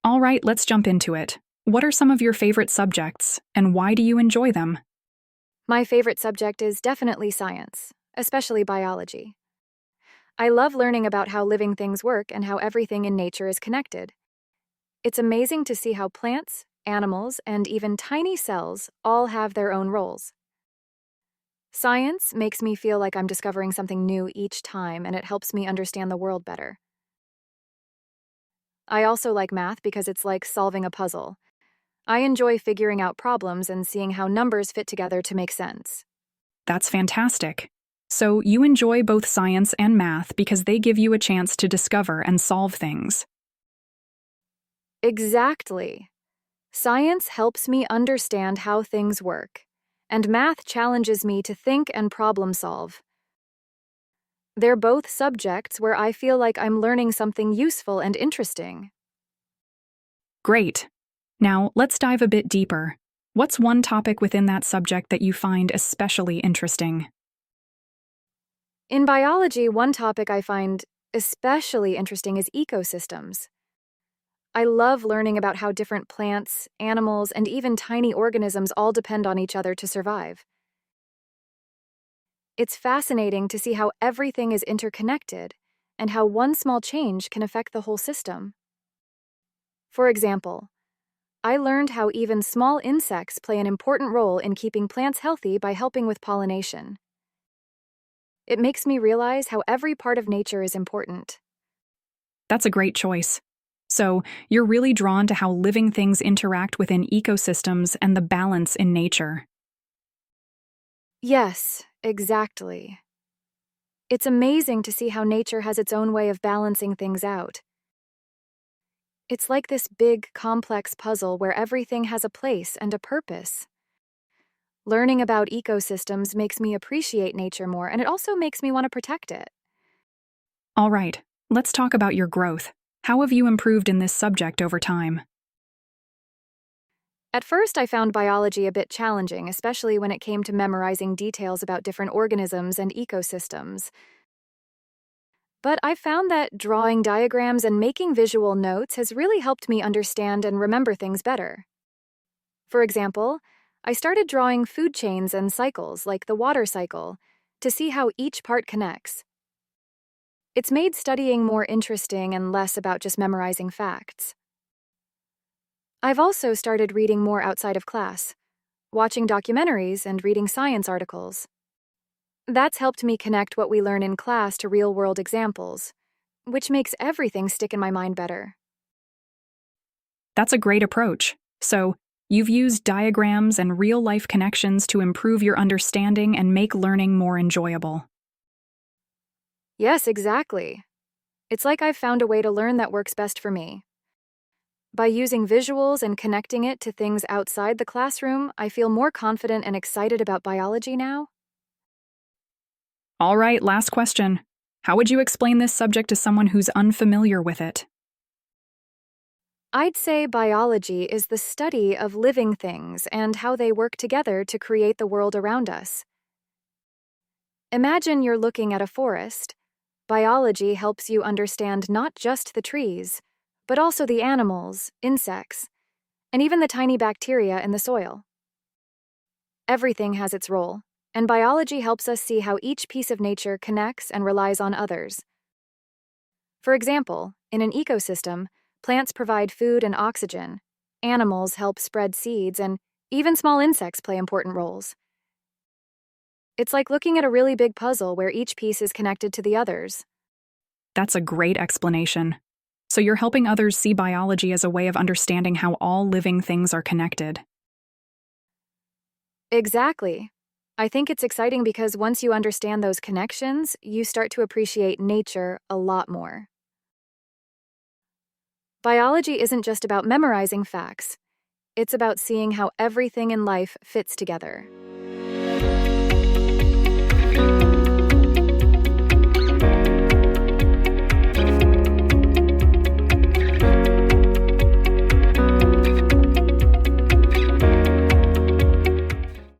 All right, let's jump into it. What are some of your favorite subjects, and why do you enjoy them? My favorite subject is definitely science, especially biology. I love learning about how living things work and how everything in nature is connected. It's amazing to see how plants, animals, and even tiny cells all have their own roles. Science makes me feel like I'm discovering something new each time, and it helps me understand the world better. I also like math because it's like solving a puzzle. I enjoy figuring out problems and seeing how numbers fit together to make sense. That's fantastic. So, you enjoy both science and math because they give you a chance to discover and solve things. Exactly. Science helps me understand how things work, and math challenges me to think and problem solve. They're both subjects where I feel like I'm learning something useful and interesting. Great. Now, let's dive a bit deeper. What's one topic within that subject that you find especially interesting? In biology, one topic I find especially interesting is ecosystems. I love learning about how different plants, animals, and even tiny organisms all depend on each other to survive. It's fascinating to see how everything is interconnected and how one small change can affect the whole system. For example, I learned how even small insects play an important role in keeping plants healthy by helping with pollination. It makes me realize how every part of nature is important. That's a great choice. So, you're really drawn to how living things interact within ecosystems and the balance in nature. Yes, exactly. It's amazing to see how nature has its own way of balancing things out. It's like this big, complex puzzle where everything has a place and a purpose. Learning about ecosystems makes me appreciate nature more, and it also makes me want to protect it. All right, let's talk about your growth. How have you improved in this subject over time? At first, I found biology a bit challenging, especially when it came to memorizing details about different organisms and ecosystems. But I found that drawing diagrams and making visual notes has really helped me understand and remember things better. For example, I started drawing food chains and cycles, like the water cycle, to see how each part connects. It's made studying more interesting and less about just memorizing facts. I've also started reading more outside of class, watching documentaries and reading science articles. That's helped me connect what we learn in class to real-world examples, which makes everything stick in my mind better. That's a great approach. So, you've used diagrams and real-life connections to improve your understanding and make learning more enjoyable. Yes, exactly. It's like I've found a way to learn that works best for me. By using visuals and connecting it to things outside the classroom, I feel more confident and excited about biology now. All right, last question. How would you explain this subject to someone who's unfamiliar with it? I'd say biology is the study of living things and how they work together to create the world around us. Imagine you're looking at a forest. Biology helps you understand not just the trees, but also the animals, insects, and even the tiny bacteria in the soil. Everything has its role, and biology helps us see how each piece of nature connects and relies on others. For example, in an ecosystem, plants provide food and oxygen, animals help spread seeds, and even small insects play important roles. It's like looking at a really big puzzle where each piece is connected to the others. That's a great explanation. So you're helping others see biology as a way of understanding how all living things are connected. Exactly. I think it's exciting because once you understand those connections, you start to appreciate nature a lot more. Biology isn't just about memorizing facts. It's about seeing how everything in life fits together.